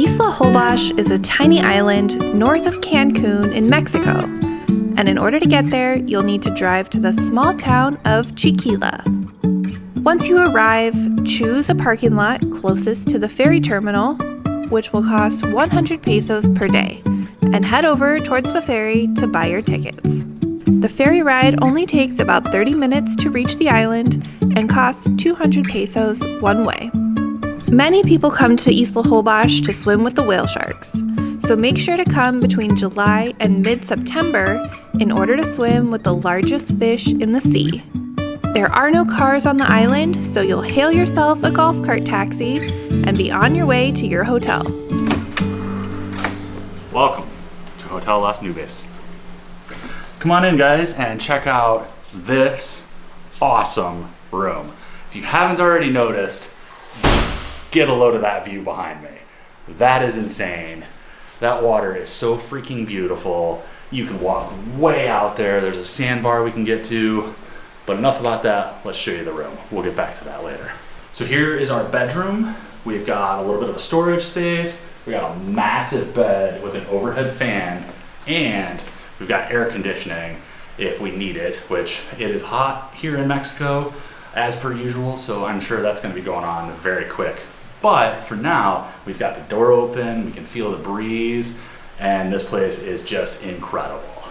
Isla Holbox is a tiny island north of Cancun in Mexico, and in order to get there, you'll need to drive to the small town of Chiquila. Once you arrive, choose a parking lot closest to the ferry terminal, which will cost 100 pesos per day, and head over towards the ferry to buy your tickets. The ferry ride only takes about 30 minutes to reach the island and costs 200 pesos one way. Many people come to Isla Holbox to swim with the whale sharks, so make sure to come between July and mid-September in order to swim with the largest fish in the sea. There are no cars on the island, so you'll hail yourself a golf cart taxi and be on your way to your hotel. Welcome to Hotel Las Nubes. Come on in, guys, and check out this awesome room. If you haven't already noticed, get a load of that view behind me. That is insane. That water is so freaking beautiful. You can walk way out there. There's a sandbar we can get to. But enough about that. Let's show you the room. We'll get back to that later. So here is our bedroom. We've got a little bit of a storage space. We got a massive bed with an overhead fan, and we've got air conditioning if we need it, which it is hot here in Mexico as per usual, so I'm sure that's going to be going on very quick. But for now, we've got the door open, we can feel the breeze, and this place is just incredible.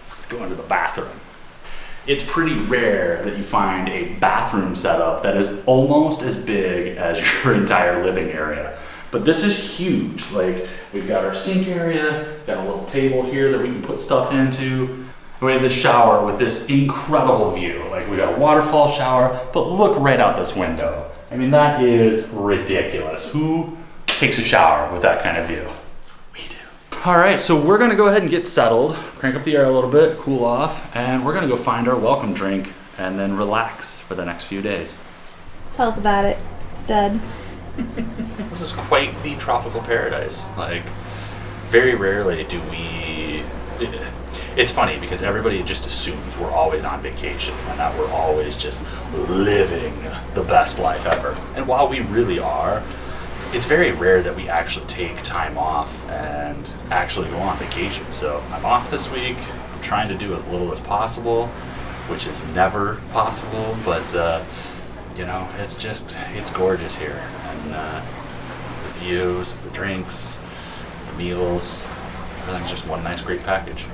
Let's go into the bathroom. It's pretty rare that you find a bathroom setup that is almost as big as your entire living area. But this is huge. Like, we've got our sink area, got a little table here that we can put stuff into. We have this shower with this incredible view. Like, we got a waterfall shower, but look right out this window. I mean, that is ridiculous. Who takes a shower with that kind of view? We do. All right, so we're gonna go ahead and get settled, crank up the air a little bit, cool off, and we're gonna go find our welcome drink and then relax for the next few days. Tell us about it, stud. This is quite the tropical paradise. Like, very rarely do we... It's funny because everybody just assumes we're always on vacation and that we're always just living the best life ever. And while we really are, it's very rare that we actually take time off and actually go on vacation. So I'm off this week. I'm trying to do as little as possible, which is never possible, but you know, it's gorgeous here. And the views, the drinks, the meals, everything's just one nice great package.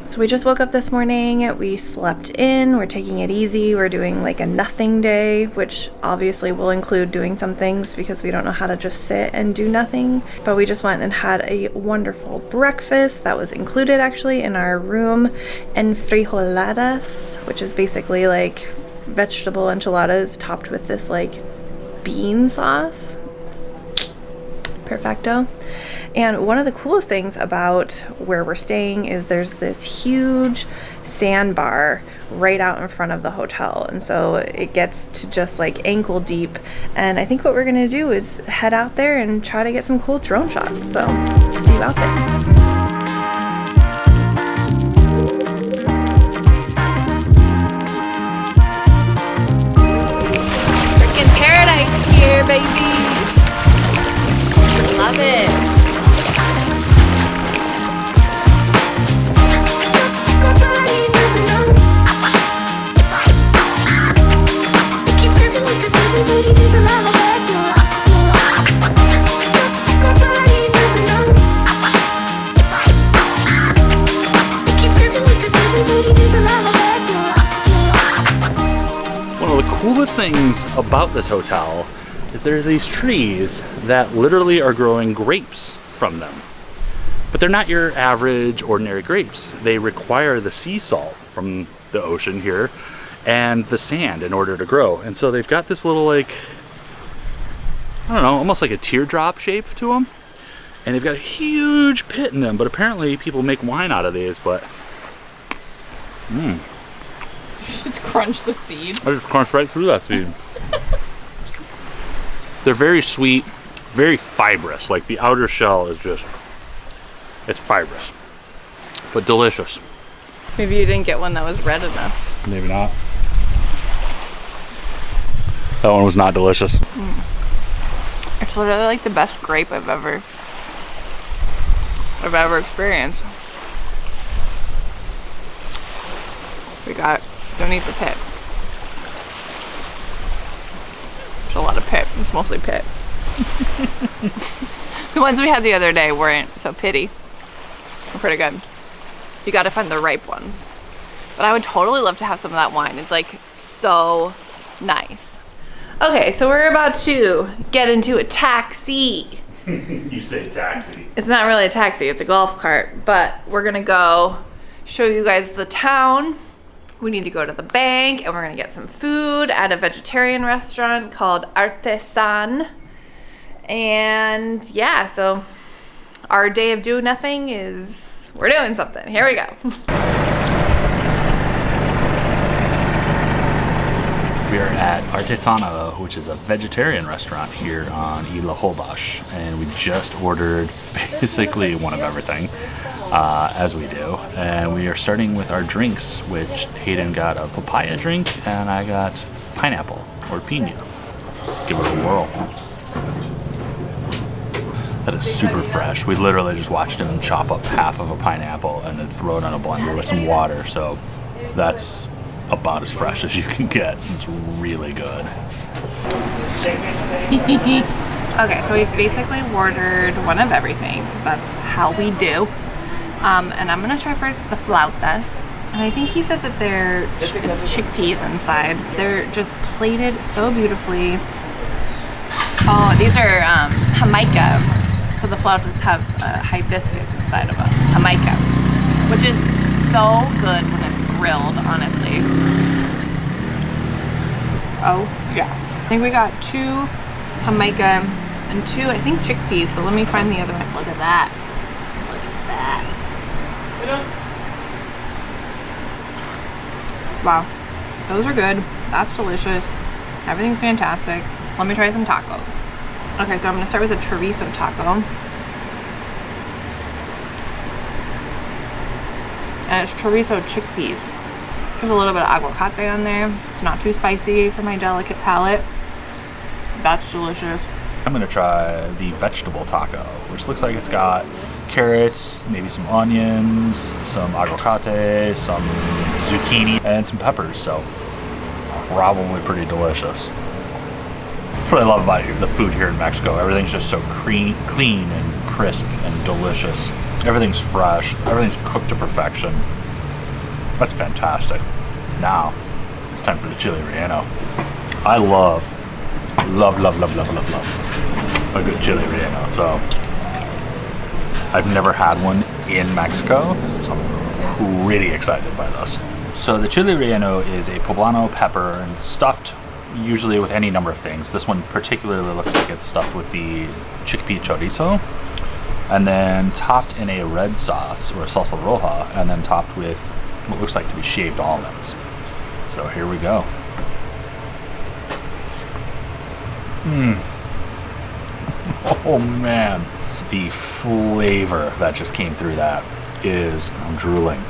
So we just woke up this morning, we slept in, we're taking it easy, we're doing like a nothing day, which obviously will include doing some things because we don't know how to just sit and do nothing. But we just went and had a wonderful breakfast that was included actually in our room, and frijoladas, which is basically like vegetable enchiladas topped with this like bean sauce. Perfecto. And one of the coolest things about where we're staying is there's this huge sandbar right out in front of the hotel, and so it gets to just like ankle deep. And I think what we're gonna do is head out there and try to get some cool drone shots. So see you out there. Baby, love it. One of the coolest things about this hotel is there are these trees that literally are growing grapes from them. But they're not your average ordinary grapes. They require the sea salt from the ocean here and the sand in order to grow. And so they've got this little, like, I don't know, almost like a teardrop shape to them. And they've got a huge pit in them, but apparently people make wine out of these, but Just crunch the seed. I just crunched right through that seed. They're very sweet, very fibrous. Like, the outer shell is just, it's fibrous, but delicious. Maybe you didn't get one that was red enough. Maybe not. That one was not delicious. It's literally like the best grape I've ever I've ever experienced. We got, don't eat the pit. There's a lot of pit. It's mostly pit. The ones we had the other day weren't so pitty. They're pretty good. You gotta find the ripe ones. But I would totally love to have some of that wine. It's like so nice. Okay, so we're about to get into a taxi. You say taxi. It's not really a taxi, it's a golf cart, but we're gonna go show you guys the town. We need to go to the bank and we're gonna get some food at a vegetarian restaurant called Artesano. And yeah, so our day of doing nothing is, we're doing something. Here we go. We are at Artesano, which is a vegetarian restaurant here on Isla Holbox, and we just ordered basically one of everything, as we do. And we are starting with our drinks, which Hayden got a papaya drink, and I got pineapple or pina. Let's give it a whirl. That is super fresh. We literally just watched him chop up half of a pineapple and then throw it on a blender with some water. So that's about as fresh as you can get. It's really good. Okay, so we've basically ordered one of everything because that's how we do. And I'm gonna try first the flautas. And I think he said that it's chickpeas inside. They're just plated so beautifully. Oh, these are jamaica. So the flautas have hibiscus inside of them, jamaica, which is so good when it's grilled, honestly. Oh, yeah. I think we got 2 jamaica and 2, I think, chickpeas. So let me find the other one. Look at that. Look at that. Wow. Those are good. That's delicious. Everything's fantastic. Let me try some tacos. Okay, so I'm gonna start with a chorizo taco. And it's chorizo chickpeas. There's a little bit of aguacate on there. It's not too spicy for my delicate palate. That's delicious. I'm gonna try the vegetable taco, which looks like it's got carrots, maybe some onions, some aguacate, some zucchini, and some peppers, so probably pretty delicious. That's what I love about the food here in Mexico. Everything's just so clean and crisp and delicious. Everything's fresh. Everything's cooked to perfection. That's fantastic. Now, it's time for the chili relleno. I love a good chili relleno. So, I've never had one in Mexico, so I'm pretty excited by this. So the chili relleno is a poblano pepper and stuffed usually with any number of things. This one particularly looks like it's stuffed with the chickpea chorizo, and then topped in a red sauce or a salsa roja, and then topped with what looks like to be shaved almonds. So here we go. Oh man, the flavor that just came through that is, I'm drooling.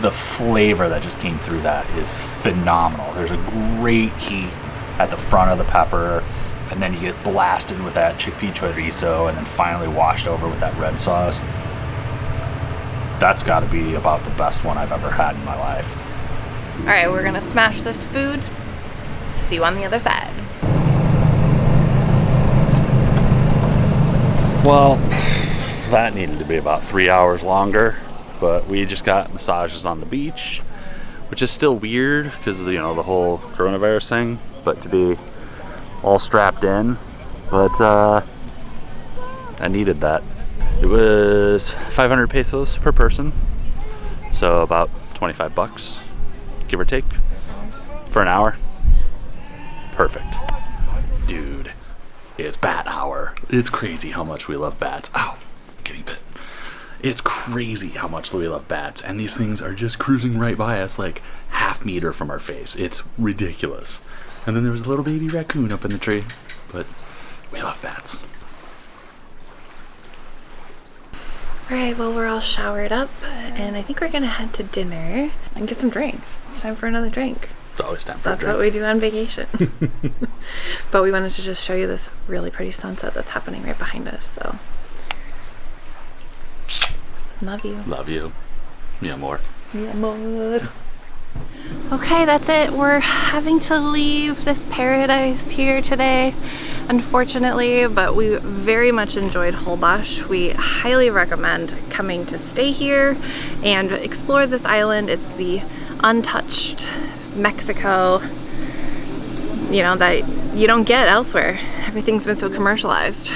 The flavor that just came through that is phenomenal. There's a great heat at the front of the pepper, and then you get blasted with that chickpea chorizo, and then finally washed over with that red sauce. That's got to be about the best one I've ever had in my life. All right, we're gonna smash this food. See you on the other side. Well, that needed to be about 3 hours longer, but we just got massages on the beach, which is still weird because of the whole coronavirus thing, but to be all strapped in, but I needed that. It was 500 pesos per person, so about 25 bucks, give or take, for an hour. Perfect. Dude, it's bat hour. It's crazy how much we love bats. Ow, getting bit. It's crazy how much we love bats, and these things are just cruising right by us like half meter from our face. It's ridiculous. And then there was a little baby raccoon up in the tree, but we love bats. Alright, well, we're all showered up, and I think we're gonna head to dinner and get some drinks. It's time for another drink. It's always time for That's what we do on vacation. But we wanted to just show you this really pretty sunset that's happening right behind us, so. Love you. Love you. Mi amor. Mi amor. Okay, that's it. We're having to leave this paradise here today, unfortunately, but we very much enjoyed Holbox. We highly recommend coming to stay here and explore this island. It's the untouched Mexico, you know, that you don't get elsewhere. Everything's been so commercialized.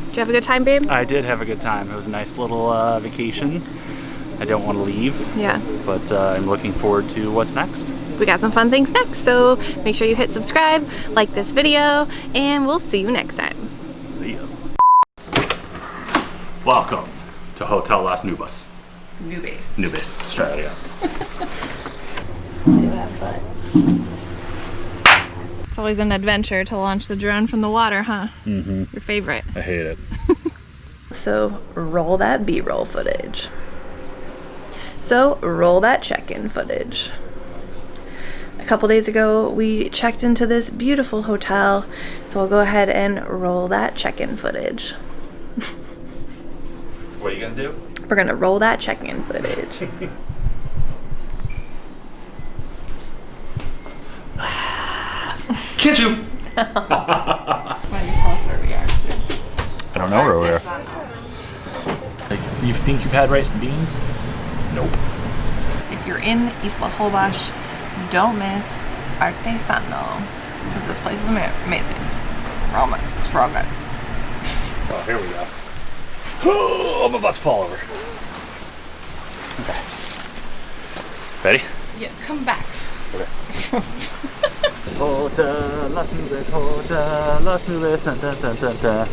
Did you have a good time, babe? I did have a good time. It was a nice little vacation. I don't want to leave. Yeah. But I'm looking forward to what's next. We got some fun things next, so make sure you hit subscribe, like this video, and we'll see you next time. See ya. Welcome to Hotel Las Nubes. Nubes. Nubes, Australia. Look at that butt. It's always an adventure to launch the drone from the water, huh? Mm-hmm. Your favorite. I hate it. So roll that B-roll footage. So roll that check-in footage. A couple days ago, we checked into this beautiful hotel, so I'll go ahead and roll that check-in footage. What are you gonna do? We're gonna roll that check-in footage. Kitchen! Why don't you tell us where we are? I don't know where we are. Artesano. Like, you think you've had rice and beans? Nope. If you're in Isla Holbox, don't miss Artesano, because this place is amazing. Real good. It's real good. Oh, here we go. Oh, I'm about to fall over. Okay. Ready? Yeah, come back. Okay. Hotel Las Nubes, Hotel Las Nubes, dun, dun, dun, dun, dun.